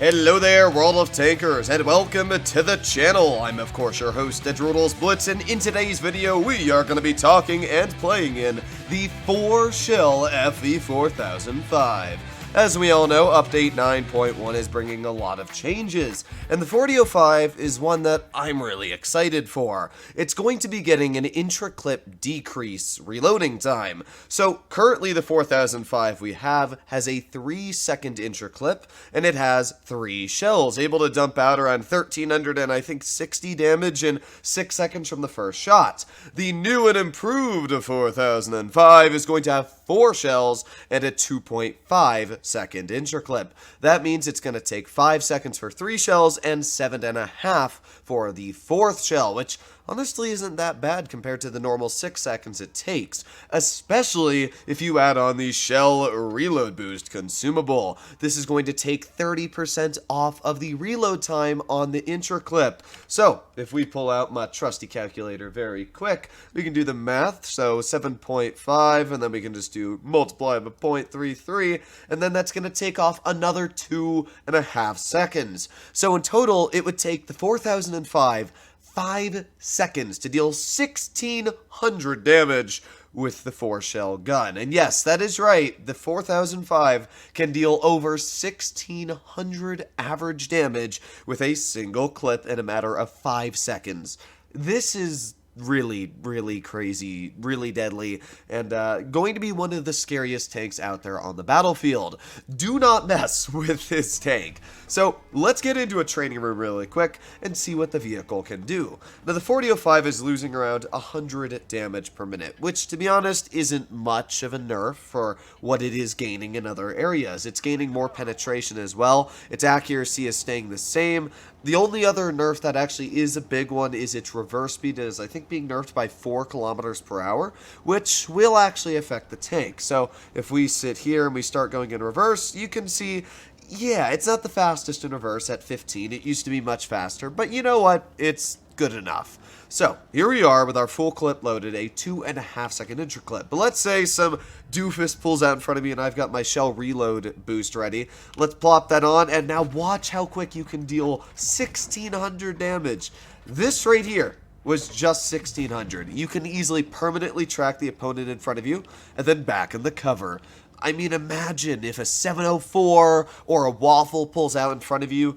Hello there, World of Tankers, and welcome to the channel. I'm of course your host, Droodles Blitz, and in today's video we are going to be talking and playing in the 4-shell FV4005. As we all know, Update 9.1 is bringing a lot of changes, and the 4005 is one that I'm really excited for. It's going to be getting an intra-clip decrease reloading time. So currently the 4005 we have has a 3-second intra-clip, and it has 3 shells, able to dump out around 1300 and I think 60 damage in 6 seconds from the first shot. The new and improved 4005 is going to have 4 shells and a 2.5-second intra-clip. That means it's going to take 5 seconds for 3 shells and 7.5 for the 4th shell, which honestly isn't that bad compared to the normal 6 seconds it takes, especially if you add on the shell reload boost consumable. This is going to take 30% off of the reload time on the intra-clip. So if we pull out my trusty calculator very quick, we can do the math. So 7.5, and then we can just do multiply by 0.33, and then that's going to take off another 2.5 seconds. So in total, it would take the 4005 5 seconds to deal 1600 damage with the 4-shell gun. And yes, that is right, the 4005 can deal over 1600 average damage with a single clip in a matter of 5 seconds. This is really crazy, really deadly, and going to be one of the scariest tanks out there on the battlefield. Do not mess with this tank. So let's get into a training room really quick and see what the vehicle can do. Now the 4005 is losing around 100 damage per minute, which to be honest isn't much of a nerf for what it is gaining in other areas. It's gaining more penetration as well. Its accuracy is staying the same. The only other nerf that actually is a big one is its reverse speed is, I think, being nerfed by 4 kilometers per hour, which will actually affect the tank. So if we sit here and we start going in reverse, you can see, yeah, it's not the fastest in reverse at 15. It used to be much faster, but you know what? It's good enough. So here we are with our full clip loaded, a 2.5-second intra-clip. But let's say some doofus pulls out in front of me and I've got my shell reload boost ready. Let's plop that on, and now watch how quick you can deal 1600 damage. This right here was just 1600. You can easily permanently track the opponent in front of you and then back in the cover. I mean, imagine if a 704 or a waffle pulls out in front of you.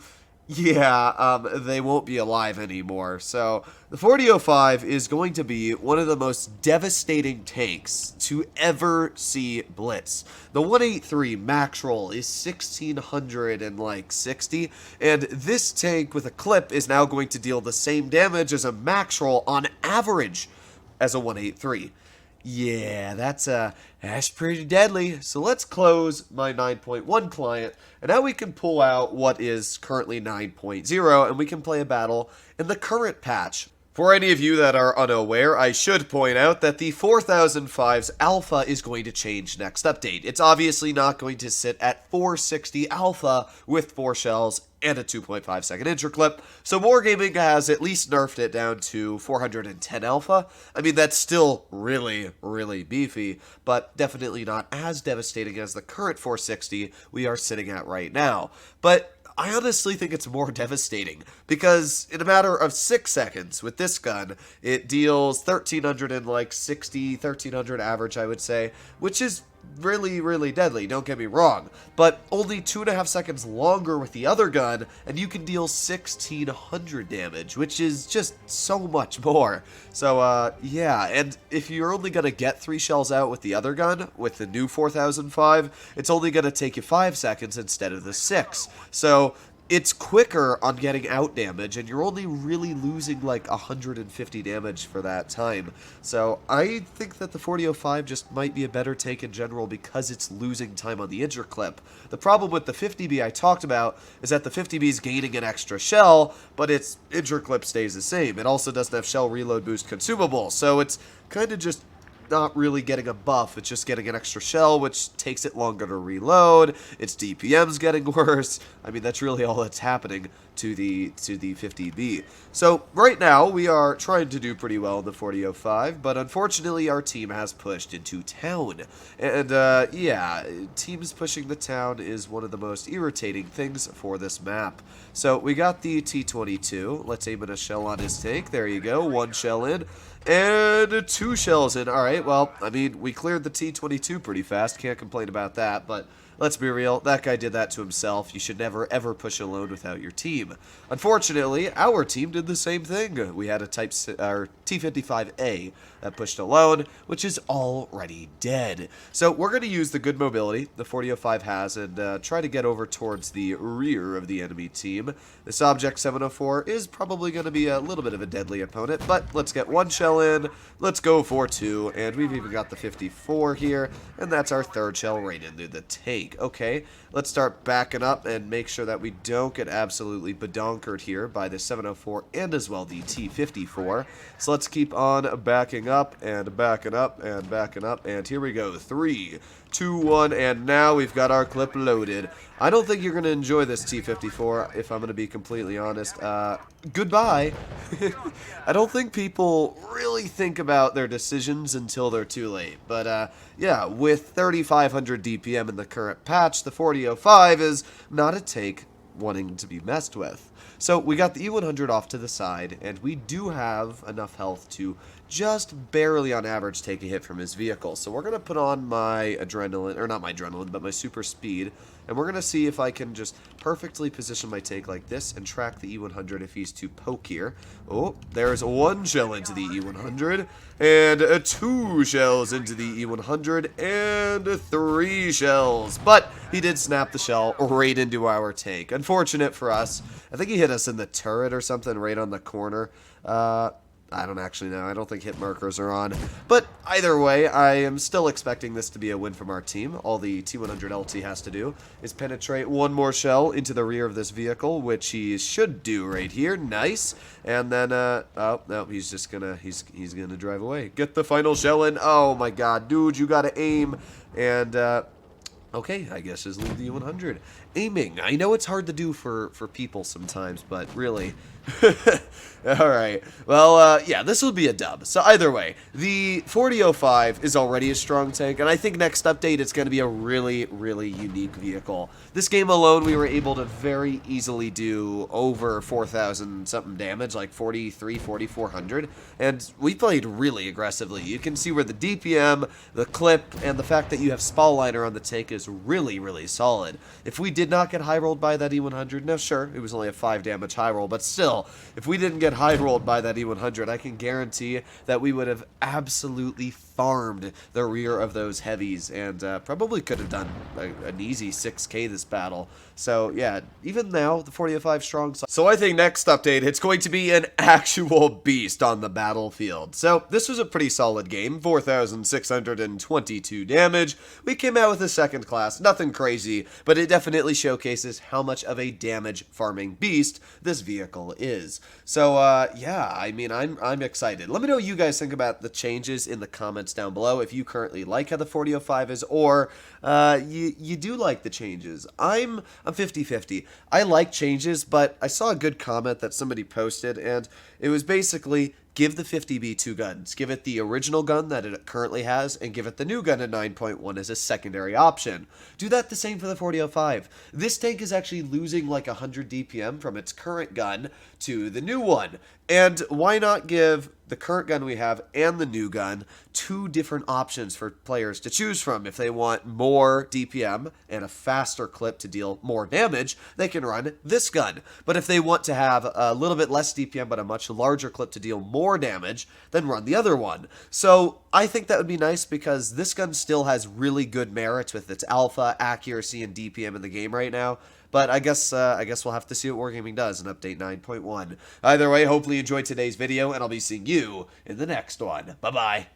Yeah, they won't be alive anymore. So the 4005 is going to be one of the most devastating tanks to ever see Blitz. The 183 max roll is 1660, and this tank with a clip is now going to deal the same damage as a max roll on average as a 183. Yeah, that's pretty deadly. So let's close my 9.1 client, and now we can pull out what is currently 9.0, and we can play a battle in the current patch. For any of you that are unaware, I should point out that the 4005's alpha is going to change next update. It's obviously not going to sit at 460 alpha with 4 shells and a 2.5-second intra-clip, so Wargaming has at least nerfed it down to 410 alpha. I mean, that's still really beefy, but definitely not as devastating as the current 460 we are sitting at right now. But I honestly think it's more devastating, because in a matter of 6 seconds with this gun, it deals 1300 average, I would say, which is really deadly, don't get me wrong, but only 2.5 seconds longer with the other gun, and you can deal 1600 damage, which is just so much more. So, yeah, and if you're only gonna get 3 shells out with the other gun, with the new 4005, it's only gonna take you 5 seconds instead of the 6. So it's quicker on getting out damage, and you're only really losing like 150 damage for that time. So I think that the 4005 just might be a better tank in general because it's losing time on the intra-clip. The problem with the 50B I talked about is that the 50B is gaining an extra shell, but its intra-clip stays the same. It also doesn't have shell reload boost consumable, so it's kind of just not really getting a buff, it's just getting an extra shell, which takes it longer to reload. Its DPM's getting worse. I mean, that's really all that's happening to the 50B. So right now we are trying to do pretty well in the 4005, but unfortunately our team has pushed into town. And yeah, teams pushing the town is one of the most irritating things for this map. So we got the T-22. Let's aim in a shell on his tank. There you go. 1 shell in. And 2 shells in. Alright, well, I mean, we cleared the T-22 pretty fast. Can't complain about that, but let's be real, that guy did that to himself. You should never, ever push alone without your team. Unfortunately, our team did the same thing. We had a T-55A that pushed alone, which is already dead. So we're going to use the good mobility the 4005 has and try to get over towards the rear of the enemy team. This Object 704 is probably going to be a little bit of a deadly opponent, but let's get 1 shell in, let's go for 2, and we've even got the 54 here, and that's our 3rd shell right into the tank. Okay, let's start backing up and make sure that we don't get absolutely badonkered here by the 704 and as well the T-54. So let's keep on backing up and backing up and backing up, and here we go. 3, 2, 1, and now we've got our clip loaded. I don't think you're going to enjoy this T-54, if I'm going to be completely honest. Goodbye. I don't think people really think about their decisions until they're too late. But, yeah, with 3,500 DPM in the current patch, the 4005 is not a take wanting to be messed with. So we got the E100 off to the side, and we do have enough health to just barely on average take a hit from his vehicle. So we're going to put on my adrenaline, or not my adrenaline, but my super speed, and we're going to see if I can just perfectly position my tank like this and track the E100 if he's too pokier. Oh, there's 1 shell into the E100, and 2 shells into the E100, and 3 shells. But he did snap the shell right into our tank. Unfortunate for us. I think he hit us in the turret or something right on the corner. I don't actually know. I don't think hit markers are on. But either way, I am still expecting this to be a win from our team. All the T100 LT has to do is penetrate 1 more shell into the rear of this vehicle, which he should do right here. Nice. And then, oh, no, he's just gonna, he's gonna drive away. Get the final shell in. Oh my god, dude, you gotta aim. And, okay, I guess just leave the E100. Aiming. I know it's hard to do for people sometimes, but really. Alright. Well, yeah, this will be a dub. So either way, the 4005 is already a strong tank, and I think next update it's going to be a really, really unique vehicle. This game alone, we were able to very easily do over 4,000 something damage, like 43, 4,400, and we played really aggressively. You can see where the DPM, the clip, and the fact that you have Spall Liner on the tank is really, really solid. If we did not get high rolled by that E100, now sure, it was only a 5 damage high roll, but still, if we didn't get high rolled by that E100, I can guarantee that we would have absolutely farmed the rear of those heavies, and probably could have done an easy 6k this battle. So yeah, even now, the 4005 strong. So I think next update, it's going to be an actual beast on the battlefield. So this was a pretty solid game, 4,622 damage. We came out with a 2nd class, nothing crazy, but it definitely showcases how much of a damage farming beast this vehicle is. So yeah, I mean, I'm excited. Let me know what you guys think about the changes in the comments down below, if you currently like how the 4005 is, or you do like the changes. I'm 50-50. I like changes, but I saw a good comment that somebody posted, and it was basically, give the 50B 2 guns. Give it the original gun that it currently has, and give it the new gun at 9.1 as a secondary option. Do that the same for the 4005. This tank is actually losing like 100 DPM from its current gun to the new one. And why not give the current gun we have and the new gun 2 different options for players to choose from? If they want more DPM and a faster clip to deal more damage, they can run this gun. But if they want to have a little bit less DPM but a much larger clip to deal more damage, then run the other one. So I think that would be nice, because this gun still has really good merits with its alpha, accuracy, and DPM in the game right now. But I guess we'll have to see what Wargaming does in Update 9.1. Either way, hopefully you enjoyed today's video, and I'll be seeing you in the next one. Bye-bye.